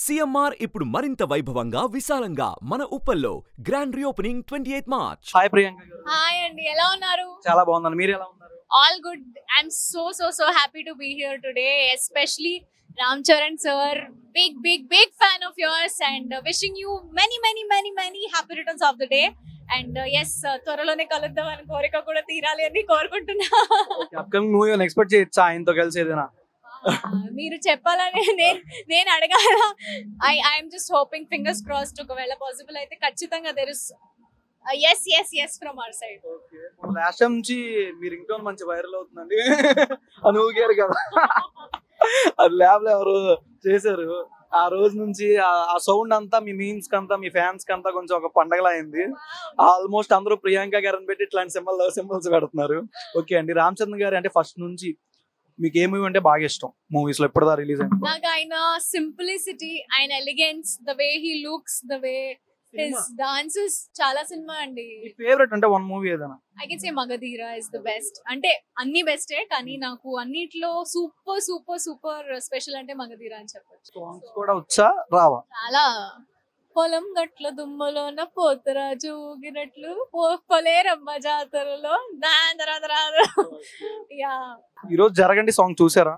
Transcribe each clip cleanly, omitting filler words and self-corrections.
CMR ఇప్పుడు మరింత వైభవంగా విశాలంగా మన ఉప్పల్లో grand reopening 28 March. Hi Priyanka garu. Hi అండి, ఎలా ఉన్నారు? చాలా బాగున్నాను, మీరు ఎలా ఉన్నారు? All good. I'm so happy to be here today, especially Ram Charan sir. Big fan of yours and wishing you many happy returns of the day. And yes, త్వరలోనే కలుద్దాం అని కోరిక కూడా తీరాలి అని కోరుకుంటున్నా. అప్కమింగ్ మూవీ ఎక్స్పెక్ట్ చేయొచ్చా ఆయనతో కలిసి ఏదైనా? మీరు చెప్పాలని నేను అడగాల. I'm just hoping, fingers crossed, ఒకవేళ పాసిబుల్ అయితే ఖచ్చితంగా there is yes from our side. Last time నుంచి మీ రింగ్ టోన్ మంచి వైరల్ అవుతుందండి అని ఊగారు కదా, అది ల్యాబ్ లో ఎవరు చేశారు. ఆ రోజు నుంచి ఆ సౌండ్ అంతా మీ మీమ్స్ కంతా, మీ ఫ్యాన్స్ కంతా కొంచెం ఒక పండగలా అయింది. ఆల్మోస్ట్ అందరూ ప్రియాంక గారిని పెట్టి ఇట్లాంటి సింబల్స్ పెడుతున్నారు. ఓకే అండి, రామ్ చరణ్ గారు అంటే ఫస్ట్ నుంచి మీకు ఏ మూవీ అంటే బాగా ఇష్టం మూవీస్ లో ఎప్పుడుదా రిలీజ్ అయింది? నాకు ఆయన సింప్లిసిటీ, ఆయన elegance, the way he looks, the way his dances, చాలా సినిమా అండి. ఫేవరెట్ అంటే వన్ మూవీ ఏదైనా? I can say Magadheera is the best. అంటే అన్ని బెస్టే, కానీ నాకు అన్నిట్లో సూపర్ స్పెషల్ అంటే మగధీర అని చెప్పొచ్చు. సాంగ్స్ కూడా వచ్చా రావా? చాలా. పొలం గట్ల దుమ్మలోన పోతరాజు ఊగినట్లు పొలేరమ్మ జాతరలో యా. ఈ రోజు జరగండి సాంగ్ చూసారా?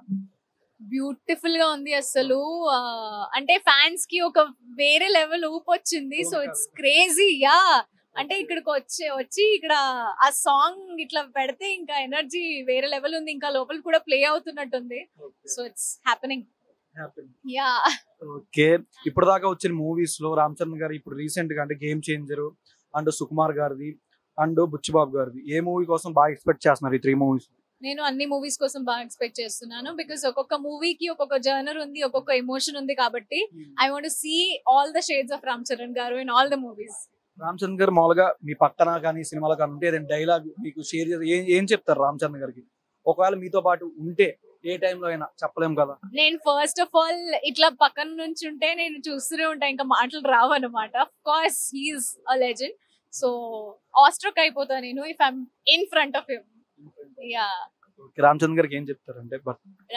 బ్యూటిఫుల్ గా ఉంది అసలు. అంటే ఫ్యాన్స్ కి ఒక వేరే లెవెల్ ఊపు వచ్చింది. So it's crazy. యా, అంటే ఇక్కడికి వచ్చి ఇక్కడ ఆ సాంగ్ ఇట్లా పెడితే ఇంకా ఎనర్జీ వేరే లెవెల్ ఉంది. ఇంకా లోపల కూడా ప్లే అవుతున్నట్టుంది. So it's happening. Yeah. Okay, ఇప్పుడు దాకా వచ్చిన మూవీస్ లో రామ్ చరణ్ గారు ఇప్పుడు రీసెంట్ గా అంటే గేమ్ చేంజర్ అండ్ సుకుమార్ గారిది అండ్ బుచ్చిబాబు గారిది, ఏ మూవీ కోసం బాగా ఎక్స్పెక్ట్ చేస్తున్నారు? ఈ 3 మూవీస్ నేను అన్ని మూవీస్ కోసం బాగా ఎక్స్పెక్ట్ చేస్తున్నాను. బికాస్ ఒక్కొక్క మూవీకి ఒక్కొక్క జర్నర్ ఉంది, ఒక్కొక్క ఎమోషన్ ఉంది. కాబట్టి I want to see all the shades of Ram Charan garu in all the movies. Ram Charan garu మామూలుగా మీ పక్కన కానీ సినిమాలో కానీ ఉంటే ఏదైనా డైలాగ్ మీకు షేర్ చేసి ఏం చెప్తారు రామ్ చరణ్ గారికి? ఒకవేళ మీతో పాటు ఉంటే ఏ టైంలో అయినా చెప్పలేం కదా. నేను ఫస్ట్ ఆఫ్ ఆల్ ఇట్లా పక్కన నుంచి ఉంటే నేను చూస్తూనే ఉంటా, ఇంకా మాటలు రావు అనమాట. Of course he's a legend. So awestruck అయిపోతా నేను if I'm in front of him. Yeah. Ram Charan గారికి ఏం చెప్తారు అంటే?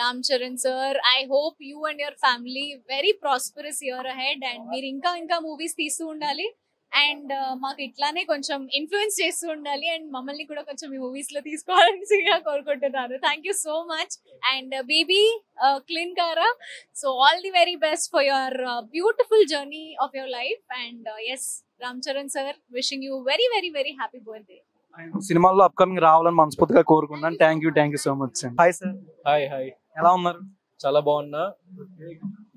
Ram Charan sir, I hope you and your family very prosperous year ahead. And మీరు ఇంకా మూవీస్ తీస్తూ ఉండాలి. అండ్ మాకు ఇట్లానే కొంచెం ఇన్ఫ్లుయెన్స్ చేస్తూ ఉండాలి. అండ్ మమ్మల్ని కూడా కొంచెం ఈ మూవీస్ లో తీసుకోవాల్సిందిగా కోరుకుంటున్నాను. Thank you so much. And baby Klin Kaara, so all the very best for your beautiful journey of your life. And yes, Ram Charan sir, wishing you very happy birthday. సినిమాల్లో అప్కమింగ్ రావాలని మనస్ఫూర్తిగా కోరుకున్నాను. Thank you so much. Hi sir. Hi. ఎలా ఉన్నారు? చాలా బాగున్నా.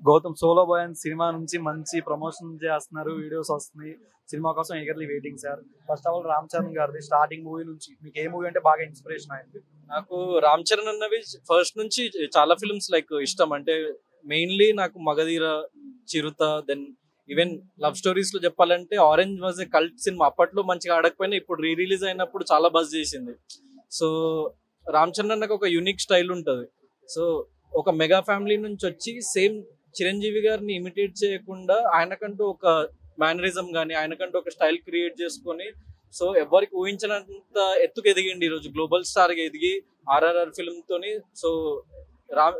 Gautham solo boy అని సినిమా నుంచి మంచి ప్రమోషన్ చేస్తున్నారు, వీడియోస్ వస్తున్నాయి. సినిమా కోసం eagerly waiting sir. First of all Ram Charan గారిది స్టార్టింగ్ మూవీ నుంచి మీకు ఏ మూవీ అంటే బాగా ఇన్స్పిరేషన్ అయింది? నాకు రామ్ చరణ్ అన్నవి ఫస్ట్ నుంచి చాలా ఫిల్మ్స్ లైక్ ఇష్టం. అంటే మెయిన్లీ నాకు మగధీర, చిరుత, దెన్ ఈవెన్ లవ్ స్టోరీస్ లో చెప్పాలంటే orange was a cult cinema. అప్పట్లో మంచిగా ఆడకపోయినా ఇప్పుడు రిలీజ్ అయినప్పుడు చాలా బజ్ చేసింది. సో రామ్ చరణ్ అన్నకు ఒక యూనిక్ స్టైల్ ఉంటుంది. సో ఒక మెగా ఫ్యామిలీ నుంచి వచ్చి సేమ్ చిరంజీవి గారిని ఇమిటేట్ చేయకుండా ఆయనకంటూ ఒక మేనరిజం కానీ ఆయనకంటూ ఒక స్టైల్ క్రియేట్ చేసుకొని సో ఎవరికి ఊహించినంత ఎత్తుకు ఎదిగిండి. ఈరోజు గ్లోబల్ స్టార్ గా ఎదిగి RRR ఫిల్మ్ తోని, సో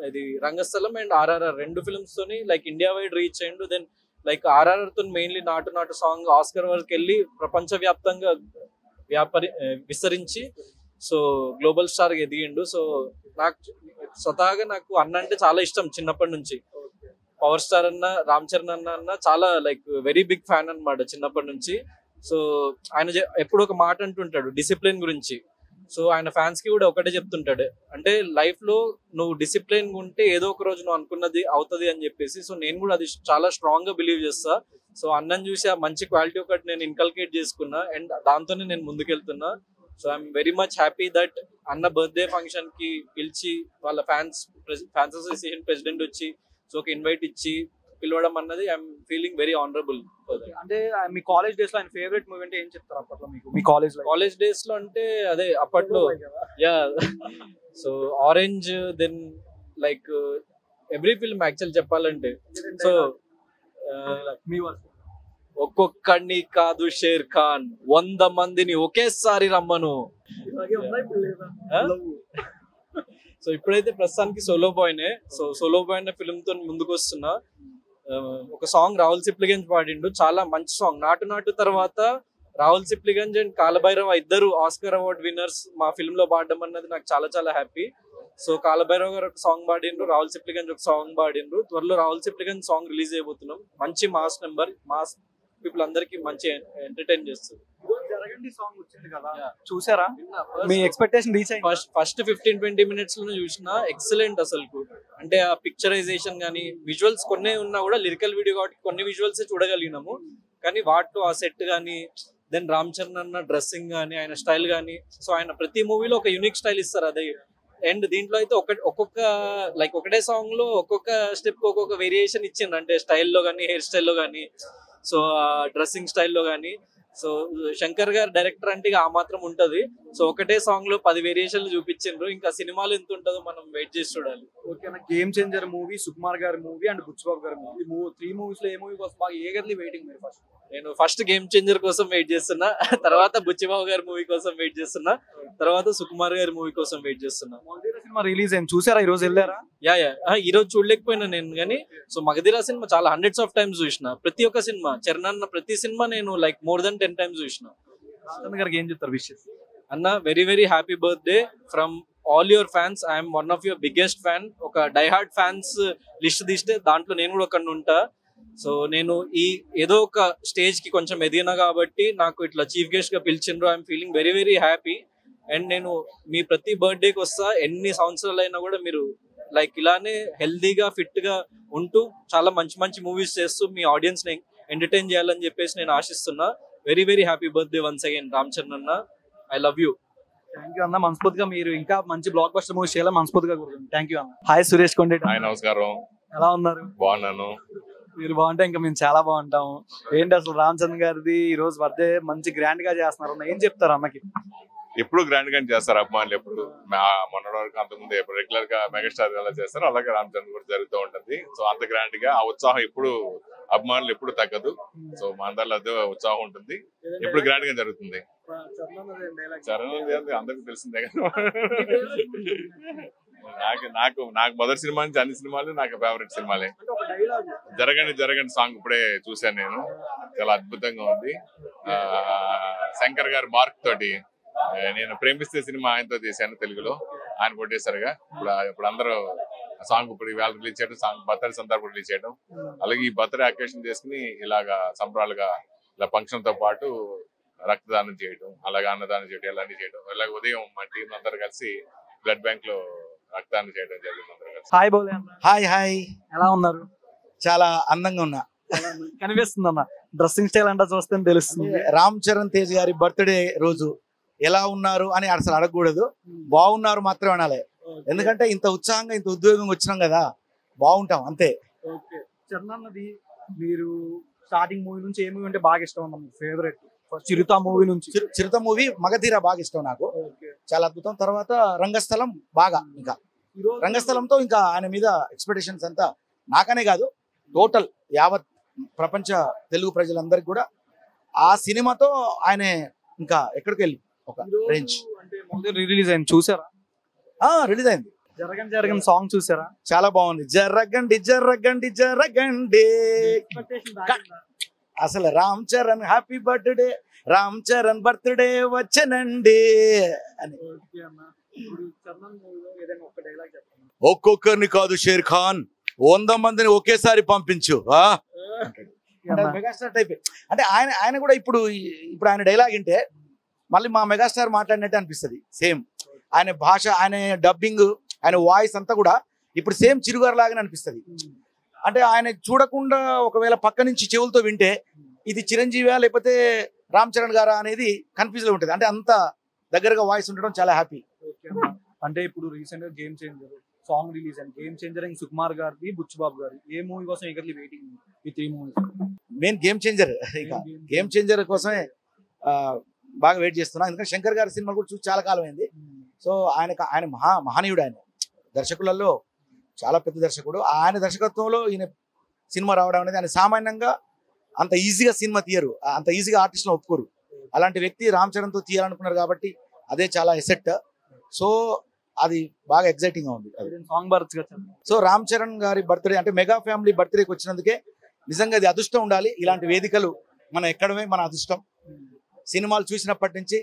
ఇది రంగస్థలం అండ్ RRR 2 ఫిల్మ్స్ తోని లైక్ ఇండియా వైడ్ రీచ్ అయ్యిండు. దెన్ లైక్ RRR తో మెయిన్లీ నాటు సాంగ్ ఆస్కర్ వరకు వెళ్ళి ప్రపంచవ్యాప్తంగా విస్తరించి సో గ్లోబల్ స్టార్ గా ఎదిగిండు. సో నాకు స్వతహాగా నాకు అన్న అంటే చాలా ఇష్టం చిన్నప్పటి నుంచి. పవర్ స్టార్ అన్న, రామ్ చరణ్ అన్న చాలా లైక్ వెరీ బిగ్ ఫ్యాన్ అన్నమాట చిన్నప్పటి నుంచి. సో ఆయన ఎప్పుడు ఒక మాట అంటుంటాడు డిసిప్లిన్ గురించి. సో ఆయన ఫ్యాన్స్ కి కూడా ఒకటే చెప్తుంటాడు, అంటే లైఫ్ లో నువ్వు డిసిప్లిన్ ఉంటే ఏదో ఒక రోజు నువ్వు అనుకున్నది అవుతుంది అని చెప్పేసి. సో నేను కూడా అది చాలా స్ట్రాంగ్ గా బిలీవ్ చేస్తా. సో అన్నని చూసి ఆ మంచి క్వాలిటీ ఒకటి నేను ఇన్కల్కేట్ చేసుకున్నా అండ్ దాంతోనే నేను ముందుకెళ్తున్నా. So I'm very much happy that అన్న బర్త్డే ఫంక్షన్ కి పిలిచి వాళ్ళ ఫ్యాన్స్ అసోసియేషన్ ప్రెసిడెంట్ వచ్చి సో ఒక ఇన్వైట్ ఇచ్చి పిలవడం అన్నది ఐఎమ్ ఫీలింగ్ వెరీ ఆనరబుల్. అంటే మీ కాలేజ్ డేస్ లో ఆయన ఫేవరెట్ మూవీ అంటే ఏం చెప్తారు అప్పట్లో మీకు? మీ కాలేజ్ డేస్ లో అంటే అదే అప్పట్లో yeah, so Orange, then like every film actual చెప్పాలంటే. సో ఒక్కొక్కడిని కాదు షేర్ ఖాన్, 100 మందిని ఒకేసారి రమ్మను. సో ఇప్పుడైతే ప్రస్తుతానికి సోలో బాయ్నే. సో సోలో బాయ్ అనే ఫిల్మ్ తో ముందుకు వస్తున్నా. ఒక సాంగ్ రాహుల్ సిప్లిగంజ్ పాడిండు, చాలా మంచి సాంగ్. నాటు నాటు తర్వాత రాహుల్ సిప్లిగంజ్ అండ్ కాలభైరవ ఇద్దరు ఆస్కర్ అవార్డ్ విన్నర్స్ మా ఫిల్మ్ లో పాడడం అన్నది నాకు చాలా చాలా హ్యాపీ. సో కాలభైరవ గారు ఒక సాంగ్ పాడిండ్రు, రాహుల్ సిప్లిగంజ్ ఒక సాంగ్ పాడిండ్రు. త్వరలో రాహుల్ సిప్లిగంజ్ సాంగ్ రిలీజ్ అయిపోతున్నాం. మంచి మాస్ నెంబర్, మాస్ పీపుల్ అందరికి మంచి ఎంటర్టైన్ చేస్తుంది. జరగండి సాంగ్ వచ్చింది కదా, చూసారా? మీ ఎక్స్పెక్టేషన్ రీచ్ అయ్యింది? ఫస్ట్ 15-20 minutes లో చూసిన ఎక్సలెంట్ అసలు. అంటే ఆ పిక్చరైజేషన్ కానీ విజువల్స్ కొన్ని ఉన్నా కూడా లిరికల్ వీడియో కాబట్టి కొన్ని విజువల్స్ చూడగలిగినాము. కానీ వాటిలో ఆ సెట్ కానీ దెన్ రామ్ చరణ్ అన్న డ్రెస్సింగ్ కానీ ఆయన స్టైల్ కానీ, సో ఆయన ప్రతి మూవీలో ఒక యూనిక్ స్టైల్ ఇస్తారు. అదే అండ్ దీంట్లో అయితే ఒక్కొక్క లైక్ ఒకటే సాంగ్ లో ఒక్కొక్క స్టెప్ ఒక్కొక్క వేరియేషన్ ఇచ్చిండ్రు. అంటే స్టైల్లో కానీ, హెయిర్ స్టైల్లో కానీ, సో డ్రెస్సింగ్ స్టైల్లో కానీ. సో శంకర్ గారు డైరెక్టర్ అంటే ఆ మాత్రం ఉంటది. సో ఒకటే సాంగ్ లో 10 వేరియేషన్లు చూపించిండ్రు. ఇంకా సినిమాలు ఎంత ఉంటుందో మనం వెయిట్ చేసి చూడాలి. ఓకేనా? గేమ్ చేంజర్ మూవీ, సుకుమార్ గారి మూవీ అండ్ బుచ్చిబాబు గారి మూవీ, 3 మూవీస్ లో ఏ మూవీ కోసం బాగా ఏగర్లీ వెయిటింగ్? మీరు నేను ఫస్ట్ గేమ్ చేంజర్ కోసం వెయిట్ చేస్తున్నా, తర్వాత బుచ్చిబాబు గారి మూవీ కోసం వెయిట్ చేస్తున్నా, తర్వాత సుకుమార్ గారి మూవీ కోసం వెయిట్ చేస్తున్నా. సినిమా రిలీజ్ అయింది, చూసారా? ఈ రోజు వెళ్ళారా? యా ఈ రోజు చూడలేకపోయినా నేను, కానీ సో మగధీర సినిమా చాలా hundreds of times చూసిన. ప్రతి ఒక్క సినిమా చరణ్ అన్న ప్రతి సినిమా నేను లైక్ more than 10 times చూసిన. గారికి ఏం చెప్తారు విషెస్? అన్న very very happy birthday from all your fans. I'm one of your biggest fan. ఒక డైహార్డ్ ఫ్యాన్స్ లిస్ట్ తీస్తే దాంట్లో నేను కూడా ఒకటి ఉంటా. సో నేను ఈ ఏదో ఒక స్టేజ్ కి కొంచెం ఎదిగినా కాబట్టి నాకు ఇట్లా చీఫ్ గెస్ట్ గా పిలిచిండ్రు. I'm feeling very very happy. And నేను మీ ప్రతి బర్త్డేకి వస్తా, ఎన్ని సంవత్సరాలు అయినా కూడా మీరు లైక్ ఇలానే హెల్దీగా ఫిట్ గా ఉంటూ చాలా మంచి మంచి మూవీస్ చేస్తూ మీ ఆడియన్స్ ని ఎంటర్టైన్ చేయాలని చెప్పేసి నేను ఆశిస్తున్నా. Very very happy birthday once again Ram Charan అన్న. I love you. Thank you అన్న. మనస్ఫూర్తిగా మీరు ఇంకా మంచి బ్లాక్ బస్టర్ మూవీస్ చేయాలని మనస్ఫూర్తిగా కోరుకుంటున్నాను. థ్యాంక్ యూ అన్న. హాయ్ సురేష్ కొండేటి. హాయ్, నమస్కారం. ఎలా ఉన్నారు? బాగున్నాను. మీరు బాగుంటే ఇంకా మేము చాలా బాగుంటాము. ఏంటి అసలు రామ్ చరణ్ గారిది ఈ రోజు బర్త్డే మంచి గ్రాండ్ గా చేస్తున్నారు అన్న, ఏం చెప్తారు అన్నకి? ఎప్పుడు గ్రాండ్ గా చేస్తారు అభిమానులు. ఎప్పుడు మొన్నటి వరకు అంతకుముందు ఎప్పుడు రెగ్యులర్ గా మెగాస్టార్ ఎలా చేస్తారో అలాగే రామ్ చరణ్ కూడా జరుగుతూ ఉంటుంది. సో అంత గ్రాండ్ గా ఆ ఉత్సాహం ఎప్పుడు అభిమానులు ఎప్పుడు తగ్గదు. సో మా అందరిలో అదే ఉత్సాహం ఉంటుంది, ఎప్పుడు గ్రాండ్ గా జరుగుతుంది. చరణ్ అందరికి తెలిసిందే కదా. నాకు మొదటి సినిమా నుంచి అన్ని సినిమాలు నాకు ఫేవరెట్ సినిమాలే. జరగండి జరగండి సాంగ్ ఇప్పుడే చూశాను నేను, చాలా అద్భుతంగా ఉంది. శంకర్ గారి మార్క్ తోటి నేను ప్రేమిస్తే సినిమా ఆయనతో చేశాను తెలుగులో, ఆయన కొట్టేశారుగా. ఇప్పుడు అందరూ సాంగ్ ఇప్పుడు ఇవాళ రిలీజ్ చేయడం, సాంగ్ బర్త్డే సందర్భం రిలీజ్ చేయడం, అలాగే ఈ బర్త్డే అకేషన్ చేసుకుని ఇలాగా సంబరాలుగా ఇలా ఫంక్షన్ తో పాటు రక్తదానం చేయడం, అలాగే అన్నదానం చేయడం, ఇలాంటివి చేయడం. అలాగే ఉదయం మా టీం అందరూ కలిసి బ్లడ్ బ్యాంక్ లో రక్తదానం చేయడం జరిగింది. హాయ్ బోలే. హాయ్ హాయ్, ఎలా ఉన్నారు? చాలా అందంగా ఉన్నా. కనిపిస్తుంది అన్న, డ్రెస్సింగ్ స్టైల్ అంటే చూస్తే తెలుస్తుంది. రామ్ చరణ్ తేజ్ గారి బర్త్డే రోజు ఎలా ఉన్నారు అని అసలు అడగకూడదు, బాగున్నారు మాత్రమే అనాలి. ఎందుకంటే ఇంత ఉత్సాహంగా ఇంత ఉద్యోగంగా వచ్చినాం కదా, బాగుంటాం అంతే. ఓకే, చరణ్ అన్నది మీరు స్టార్టింగ్ మూవీ నుంచి ఏ మూవీ అంటే బాగా ఇష్టం అన్న, ఫేవరెట్? చిరుత మూవీ నుంచి. చిరుత మూవీ, మగధీర బాగా ఇష్టం నాకు, చాలా అద్భుతం. తర్వాత రంగస్థలం బాగా, ఇంకా రంగస్థలంతో ఇంకా ఆయన మీద ఎక్స్పెక్టేషన్స్ అంతా నాకనే కాదు టోటల్ యావత్ ప్రపంచ తెలుగు ప్రజలందరికీ కూడా ఆ సినిమాతో ఆయన ఇంకా ఎక్కడికి వెళ్ళి ఒక రేంజ్. రిలీజ్ అయింది, చూసారా? రిలీజ్ అయింది. జరగండి జరగండి సాంగ్ చూసారా? చాలా బాగుంది. జరగండి జరగండి జరగండి. అసలు Ram Charan happy birthday, Ram Charan birthday వచ్చనండి అని. ఒక్కొక్కరిని కాదు షేర్ ఖాన్, 100 మందిని ఒకేసారి పంపించు. Megastar type. అంటే ఆయన కూడా ఇప్పుడు ఆయన డైలాగ్ వింటే మళ్ళీ మా మెగాస్టార్ మాట్లాడినట్టే అనిపిస్తుంది. సేమ్ ఆయన భాష, ఆయన డబ్బింగ్, ఆయన వాయిస్ అంతా కూడా ఇప్పుడు సేమ్ చిరుగారు లాగానే అనిపిస్తుంది. అంటే ఆయన చూడకుండా ఒకవేళ పక్క నుంచి చెవులతో వింటే ఇది చిరంజీవి లేకపోతే రామ్ చరణ్ గారా అనేది కన్ఫ్యూజ్ లో ఉంటుంది. అంటే అంత దగ్గరగా వాయిస్ ఉండడం చాలా హ్యాపీ. అంటే ఇప్పుడు రీసెంట్ గా గేమ్ చేంజర్ సాంగ్ రిలీజ్ అయింది. గేమ్ చేంజర్ అండ్ సుకుమార్ గారిది, బుచ్చిబాబు గారి, ఏ మూవీ కోసం ఎగర్లీ వెయిటింగ్? ఈ 3 మూవీస్ మెయిన్ గేమ్ చేంజర్. ఇక గేమ్ చేంజర్ కోసమే బాగా వెయిట్ చేస్తున్నా. ఎందుకంటే శంకర్ గారి సినిమా కూడా చూసి చాలా కాలం అయింది. సో ఆయన మహనీయుడు. ఆయన దర్శకులలో చాలా పెద్ద దర్శకుడు. ఆయన దర్శకత్వంలో ఈయన సినిమా రావడం అనేది, ఆయన సామాన్యంగా అంత ఈజీగా సినిమా తీయరు, అంత ఈజీగా ఆర్టిస్టులను ఒప్పుకోరు. అలాంటి వ్యక్తి రామ్ చరణ్తో తీయాలనుకున్నారు కాబట్టి అదే చాలా ఎసెట్. సో అది బాగా ఎక్సైటింగ్ గా ఉంది. Song birth. So Ram Charan గారి బర్త్డే అంటే మెగా ఫ్యామిలీ బర్త్డేకి వచ్చినందుకే నిజంగా ఇది అదృష్టం ఉండాలి. ఇలాంటి వేదికలు మనం ఎక్కడమే మన అదృష్టం. సినిమాలు చూసినప్పటి నుంచి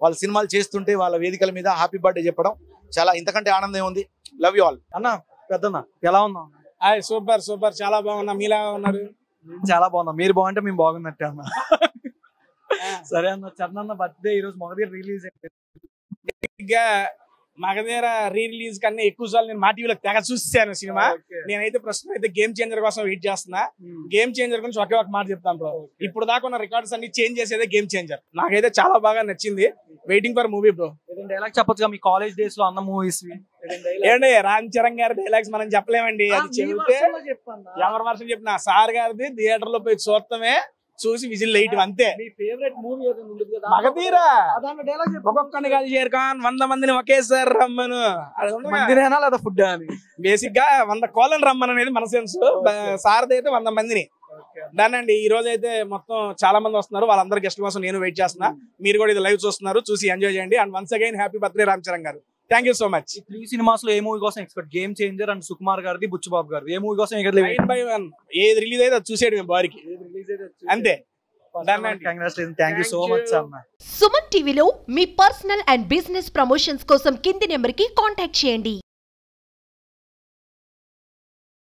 వాళ్ళ సినిమాలు చేస్తుంటే వాళ్ళ వేదికల మీద హ్యాపీ బర్త్డే చెప్పడం చాలా ఇంతకంటే ఆనందం ఉంది. Love you all. అన్న పెద్దన్న ఎలా ఉన్నాం? సూపర్ సూపర్, చాలా బాగున్నా. మీలా ఉన్నారు? చాలా బాగున్నాం. మీరు బాగుంటే మేము బాగున్నట్టే అన్న. సరే అన్న, చరణ్ బర్త్డే ఈ రోజు Magadheera release Magadheera re release కన్నా ఎక్కువ సార్లు నేను మా టీవీలో తెగ చూసాను సినిమా. నేనైతే ప్రస్తుతం అయితే గేమ్ చేంజర్ కోసం వెయిట్ చేస్తున్నా. గేమ్ చేంజర్ గురించి ఒకే ఒక మాట చెప్తాను బ్రో. ఇప్పుడు దాకా ఉన్న రికార్డ్స్ అన్ని చేంజ్ చేసేదే గేమ్ చేంజర్. నాకైతే చాలా బాగా నచ్చింది. Waiting for movie bro. Dialogue చెప్పొచ్చుగా మీ కాలేజ్ డేస్ లో అన్న మూవీస్? ఏంటి రామ్ చరణ్ గారి డైలాగ్స్ మనం చెప్పలేమండి. అది చెబితే ఎవరి వర్షం చెప్పిన సార్ గారిది థియేటర్ లో పోయి చూడటమే, చూసి విజిల్ వేయటం అంతే. మగధీర ఒక్కొక్కని కాదు, షేర్ ఖాన్ 100 మందిని ఒకేసారి రమ్మను. లేదా ఫుడ్ అని బేసిక్ గా 100 కోళ్ళని రమ్మను అనేది మన సెన్స్. సారథి అయితే 100 మందిని. దానండి ఈ రోజు అయితే మొత్తం చాలా మంది వస్తున్నారు. వాళ్ళందరూ గెస్ట్ కోసం నేను వెయిట్ చేస్తున్నా. మీరు కూడా ఇది లైవ్ చూస్తున్నారు, చూసి ఎంజాయ్ చేయండి. And once again happy birthday Ram Charan garu. Thank you so much. 3 cinemas లో ఏ మూవీ కోసం expect? Game changer and Sukumar గారిది, బుచ్చుబాబు గారిది. ఏ మూవీ కోసం? 9/1 ఏది రిలీజ్ అయితే అది చూసేయడం మేము బారికి అంతే. Congratulation. Thank you so much అన్న. సుమన్ టీవీలో మీ పర్సనల్ అండ్ బిజినెస్ ప్రమోషన్స్ కోసం కింది నెంబర్ కి కాంటాక్ట్ చేయండి.